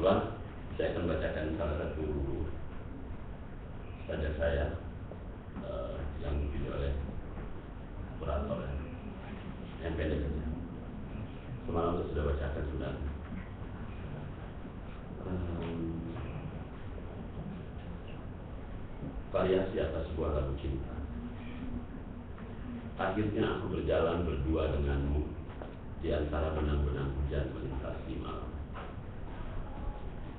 khotbah, saya akan bacakan salah satu sajak saya yang dipilih oleh operator yang pendek saja. Semalam saya sudah bacakan sudah. Variasi atas sebuah lagu cinta. Akhirnya aku berjalan berdua denganmu di antara benang-benang hujan melintasi malam.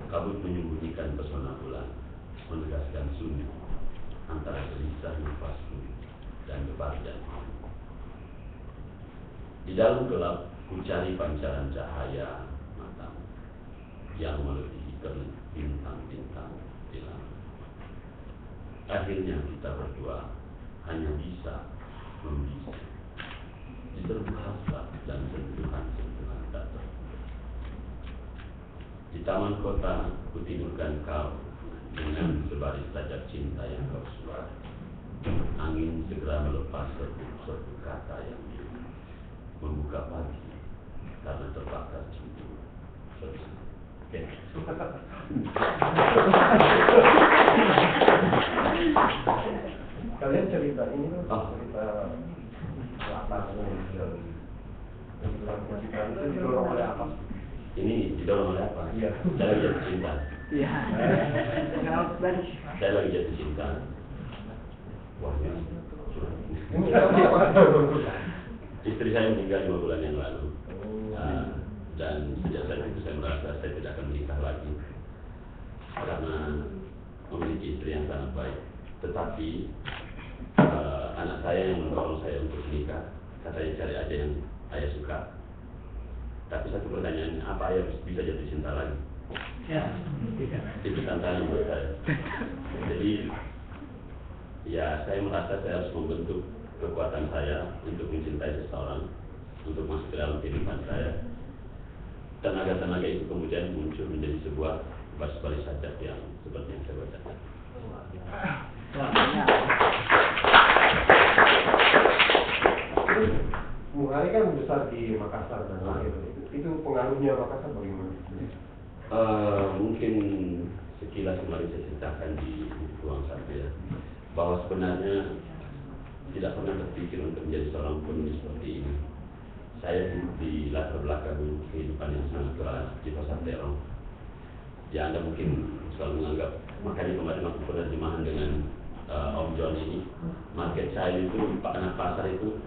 Kabut menyembunyikan pesona bulan, menegaskan sunyi antara gelisah nafasku dan debar jantung. Di dalam gelap, ku cari pancaran cahaya matamu yang melebihi kerlip bintang-bintang di langit. Akhirnya kita berdua hanya bisa membisu diterbu hasrat dan sentuhan-sentuhan tak terputus. Di taman kota, ku tidurkan kau dengan sebaris sajak cinta yang kau suara. Angin segera melepas serbu kata yang biru, membuka pagi karena terbakar cinta. Kalian cerita ini cerita latar itu didorong oleh apa? Ini didorong oleh apa? Iya. Saya lagi jatuh cinta. Iya. Saya lagi jatuh cinta. Wah, ya. Istri saya meninggal 5 bulan yang lalu. Dan sejak saat itu saya merasa saya tidak akan menikah lagi karena memiliki istri yang sangat baik. Tetapi anak saya yang mendorong saya untuk menikah, katanya cari aja yang ayah suka. Tapi satu pertanyaan, apa ayah bisa jatuh cinta lagi? Ya. Itu tantangan buat saya. Jadi ya saya merasa saya harus membentuk kekuatan saya untuk mencintai seseorang, untuk masuk ke dalam kehidupan saya. Tenaga-tenaga itu kemudian muncul menjadi sebuah baris-baris sajak yang seperti yang saya bacakan. Bung Hari kan besar di Makassar dan lahir. Itu pengaruhnya Makassar bagaimana? Mungkin sekilas kemarin saya ceritakan di ruang satu ya, bahwa sebenarnya tidak pernah terpikir untuk menjadi seorang penulis seperti ini. Saya di latar belakang kehidupan yang sangat keras di pasar terong. Ya Anda mungkin selalu menganggap, makanya kemarin aku penerjemahan dengan Om John ini, market child itu, anak pasar itu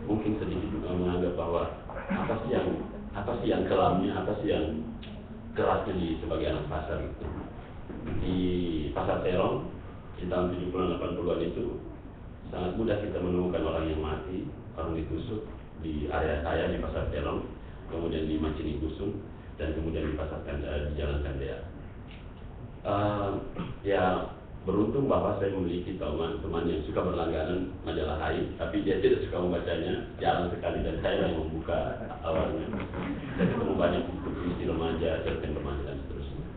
mungkin sedikit menganggap bahwa apa sih yang kelamnya, apa sih yang kerasnya di sebagai anak pasar itu. Di pasar terong di tahun 70-an 80-an itu sangat mudah kita menemukan orang yang mati, orang ditusuk di area saya di pasar terong, kemudian di Macini Kusum, dan kemudian di Jalan Kandea. Ya beruntung bahwa saya memiliki teman yang suka berlangganan majalah Hai, tapi dia tidak suka membacanya, jarang sekali, dan saya yang membuka awalnya. Saya ketemu banyak puisi remaja, cerpen remaja dan seterusnya.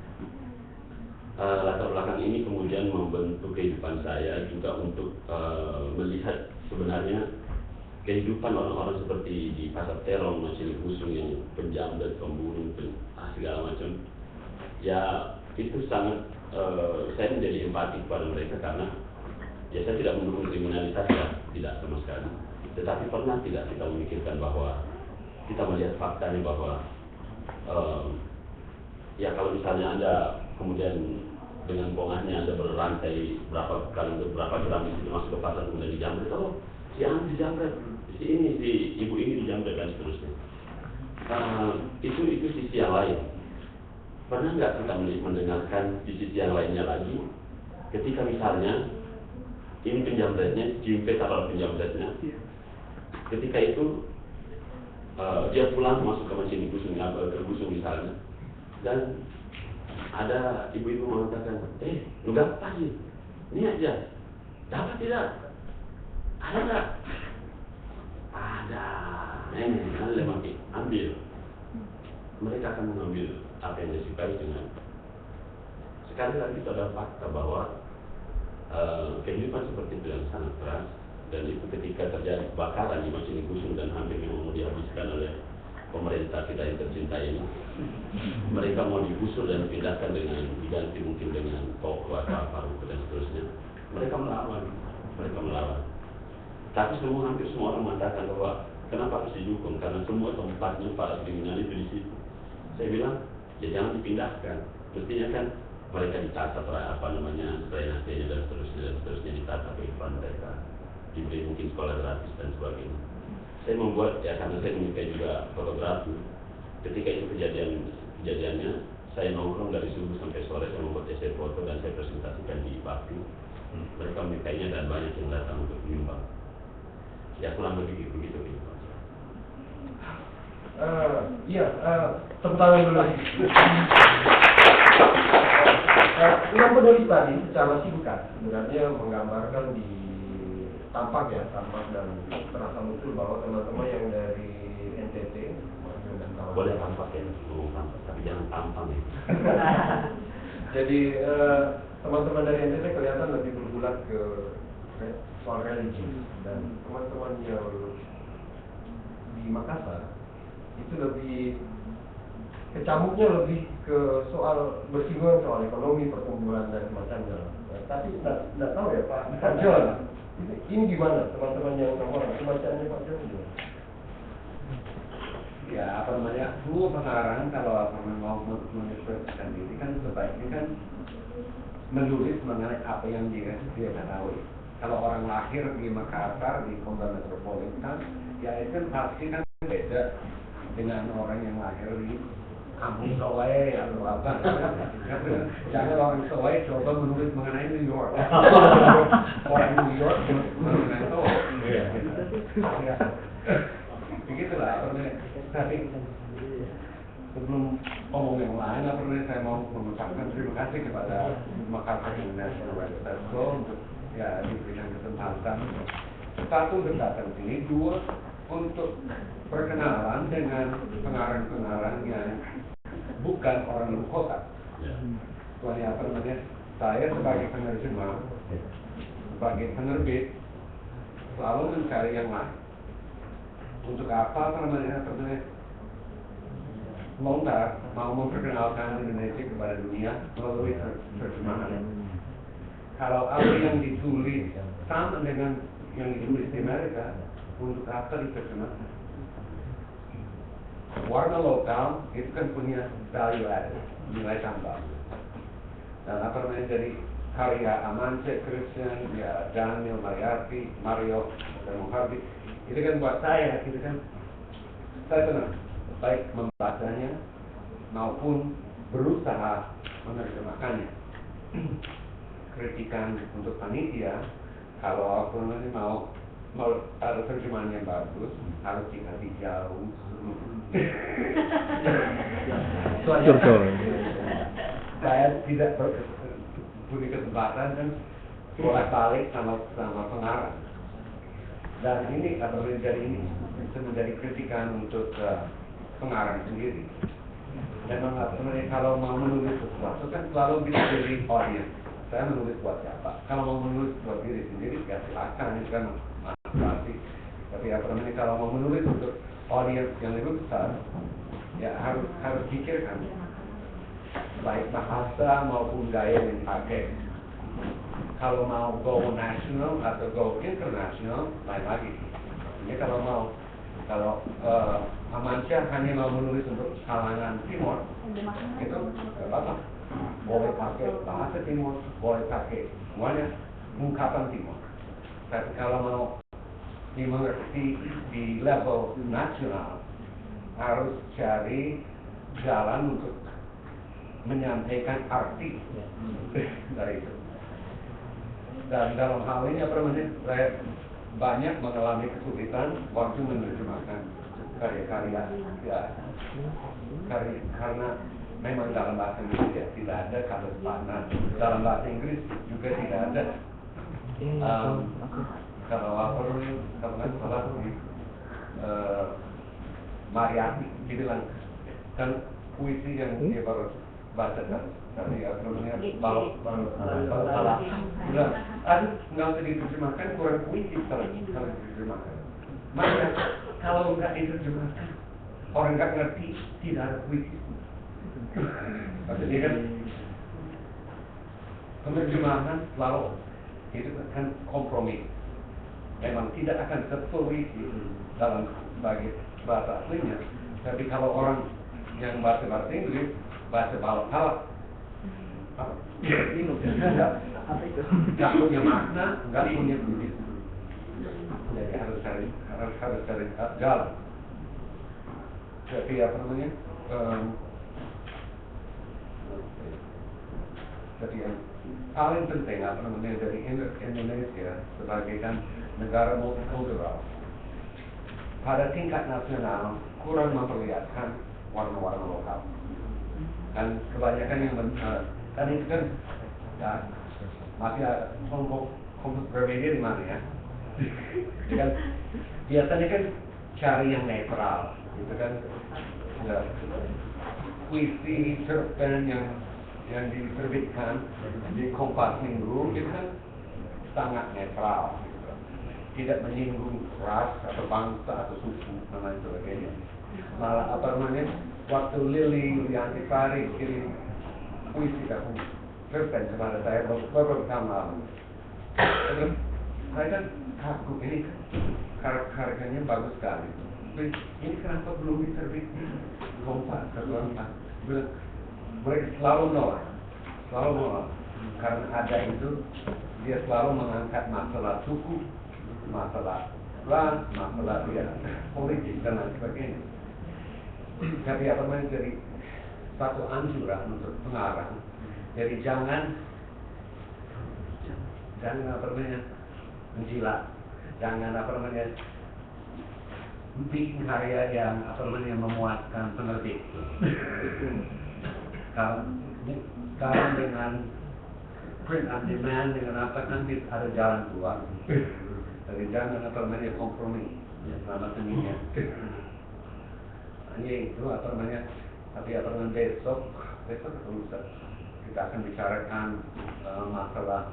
Latar belakang ini kemudian membentuk kehidupan saya juga untuk melihat sebenarnya kehidupan orang-orang seperti di pasar terong, Macini Kusum yang penjamret, pembunuh, segala macam. Ya itu sangat saya menjadi empati kepada mereka karena ya saya tidak mendukung kriminalitas ya, tidak sama sekali. Tetapi pernah tidak kita memikirkan bahwa kita melihat faktanya bahwa ya kalau misalnya Anda kemudian dengan pongahnya Anda berlantai berapa kali untuk berapa gram di situ masuk ke pasar kemudian dijamret, oh si Andi dijamret, si ini si ibu ini dijamret dan seterusnya. Itu sisi yang lain. Pernah nggak kita mendengarkan di sisi yang lainnya lagi, ketika misalnya ini penjamretnya, jimpet atau penjamretnya, ketika itu dia pulang masuk ke Macini Kusum, ke Kusum misalnya, dan ada ibu-ibu mengatakan, lu dapat sih, ini aja, dapat tidak? Ada nggak? Ada, ini ada mati, ambil. Mereka akan mengambil apa yang disukai dengan. Sekali lagi itu adalah fakta bahwa kehidupan seperti itu yang sangat keras, dan itu ketika terjadi kebakaran di Macini Kusum dan hampir memang dihabiskan oleh pemerintah kita yang tercinta ini, mereka mau digusur dan dipindahkan dengan diganti mungkin dengan toko atau apa dan seterusnya, mereka melawan. Tapi hampir semua orang mengatakan bahwa kenapa harus didukung, karena semua tempatnya para kriminal itu di situ. Saya bilang ya jangan dipindahkan, mestinya kan mereka ditata drainasenya dan seterusnya ditata kehidupan mereka, diberi mungkin sekolah gratis dan sebagainya. Saya membuat ya karena saya menyukai juga fotografi. Ketika itu kejadiannya, saya nongkrong dari subuh sampai sore, saya membuat essay foto dan saya presentasikan di Bakti. Mereka menyukainya dan banyak yang datang untuk menyumbang. Ya kurang lebih begitu. Tepuk tangan dulu. Yang penulis tadi secara singkat sebenarnya menggambarkan di tampak dan terasa muncul bahwa teman-teman yang dari NTT dan kawan-kawan boleh tampak ya, tapi jangan tampang ya. Jadi teman-teman dari NTT kelihatan lebih bergulat ke soal religi, dan teman-teman yang di Makassar itu lebih kecamuknya lebih ke soal bersinggungan soal ekonomi, pertumbuhan dan semacamnya. Tapi tidak tahu ya Pak John, ini gimana teman-teman yang orang bacaannya Pak John gimana? Ya semua pengarang kalau mau mengekspresikan diri kan sebaiknya kan menulis mengenai apa yang dia ketahui. Kalau orang lahir di Makassar di kota metropolitan, ya itu kan pasti kan beda dengan orang yang lahir di kampung Sowai atau apa. Jangan orang Sowai coba menulis mengenai New York. Orang New York mengenai Sowai. Begitulah. Tapi sebelum ngomong yang lain, saya mau mengucapkan terima kasih kepada Makassar International Writers School untuk diberikan kesempatan. Satu, untuk datang sini. Dua, untuk perkenalan dengan pengarang-pengarang yang bukan orang ibu kota. Soalnya saya sebagai penerjemah, sebagai penerbit, selalu mencari yang lain. Untuk apa lontar mau memperkenalkan Indonesia kepada dunia melalui terjemahan. Kalau apa yang ditulis sama dengan yang ditulis di Amerika, untuk apa diterjemahkan? Warna lokal itu kan punya value added, nilai tambah. Dan dari karya Amance, Christian, Daniel, Mariarti, Mario, dan Muhardi, itu kan buat saya senang baik membacanya maupun berusaha menerjemahkannya. Kritikan untuk panitia, kalau mau ada terjemahan yang bagus, harus dikasih jauh. Saya tidak punya kesempatan dan bolak-balik sama pengarang. Dan ini bisa menjadi kritikan untuk pengarang sendiri. Memang kalau mau menulis sesuatu kan selalu bisa pilih audience. Saya menulis buat siapa? Kalau mau menulis buat diri sendiri, ya silakan, itu kan masing-masing. Tapi kalau mau menulis untuk audience yang lebih besar, ya harus pikirkan baik bahasa maupun gaya yang dipakai. Kalau mau go national atau go international, lain lagi. Ini kalau Amansyah hanya mau menulis untuk kalangan Timur, itu nggak apa-apa. Boleh pakai bahasa Timur, boleh pakai semuanya ungkapan Timur. Tapi kalau mau dimengerti di level nasional, harus cari jalan untuk menyampaikan arti dari itu. Dan dalam hal ini saya banyak mengalami kesulitan waktu menerjemahkan karya-karya karena memang dalam bahasa Indonesia tidak ada kata sepadan, dalam bahasa Inggris juga tidak ada. Kalau nggak salah Mariarti dibilang kan puisi yang dia baru bacakan dari kalau salah bilang nggak usah diterjemahkan, kurang puisi kalau diterjemahkan. Maka kalau nggak diterjemahkan orang nggak ngerti, tidak ada puisi. Maksudnya kan penerjemahan selalu itu kan kompromi. Memang tidak akan sepuisi dalam bagi bahasa aslinya. Tapi kalau orang yang bahasa Inggris, bahasa balap-balap, nggak punya makna, nggak punya puisi. Jadi harus cari jalan. Jadi apa namanya? Jadi yang paling penting apa namanya dari Indonesia sebagai kan negara multikultural pada tingkat nasional kurang memperlihatkan warna-warna lokal. Dan kebanyakan yang kan itu kan ya, masih ada kelompok berbeda di mana ya. Kan biasanya kan cari yang netral, gitu kan. Ya, puisi cerpen yang diterbitkan di Kompas Minggu itu kan sangat netral, gitu. Tidak menyinggung ras atau bangsa atau suku dan lain sebagainya. Malah apa namanya waktu Lili Antifari kirim puisi atau cerpen kepada saya beberapa tahun lalu. Terus saya kan kagum ini karyanya bagus sekali. Ini kenapa belum diterbitkan di Kompas? Mereka selalu nolak, karena ada itu dia selalu mengangkat masalah suku, masalah ras, masalah politik dan lain sebagainya. Tapi apa namanya jadi satu anjuran untuk pengarang, jadi jangan apa namanya menjilat, jangan apa namanya bikin karya yang apa namanya memuaskan penerbit. Kalau dengan print on demand dengan apa kan ada jalan keluar. Jadi jangan apa namanya kompromi selama seninya. Hanya itu apa namanya. Tapi apa namanya besok kita akan bicarakan masalah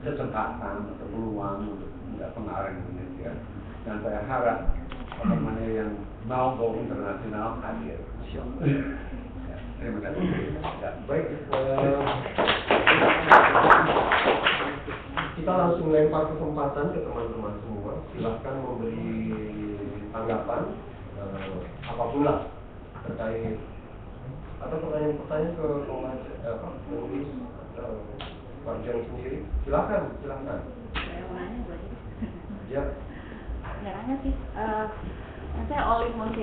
kesempatan atau peluang untuk pengarang Indonesia. Dan saya harap apa namanya yang mau go internasional hadir. Terima kasih. Ya. Baik, kita langsung lempar kesempatan ke teman-teman semua. Silahkan memberi tanggapan apapun lah terkait atau pertanyaan ke penulis atau Warjang sendiri. Silahkan. Saya mau nanya Bu. Ya. Nggak nanya sih. Saya Olive Monse.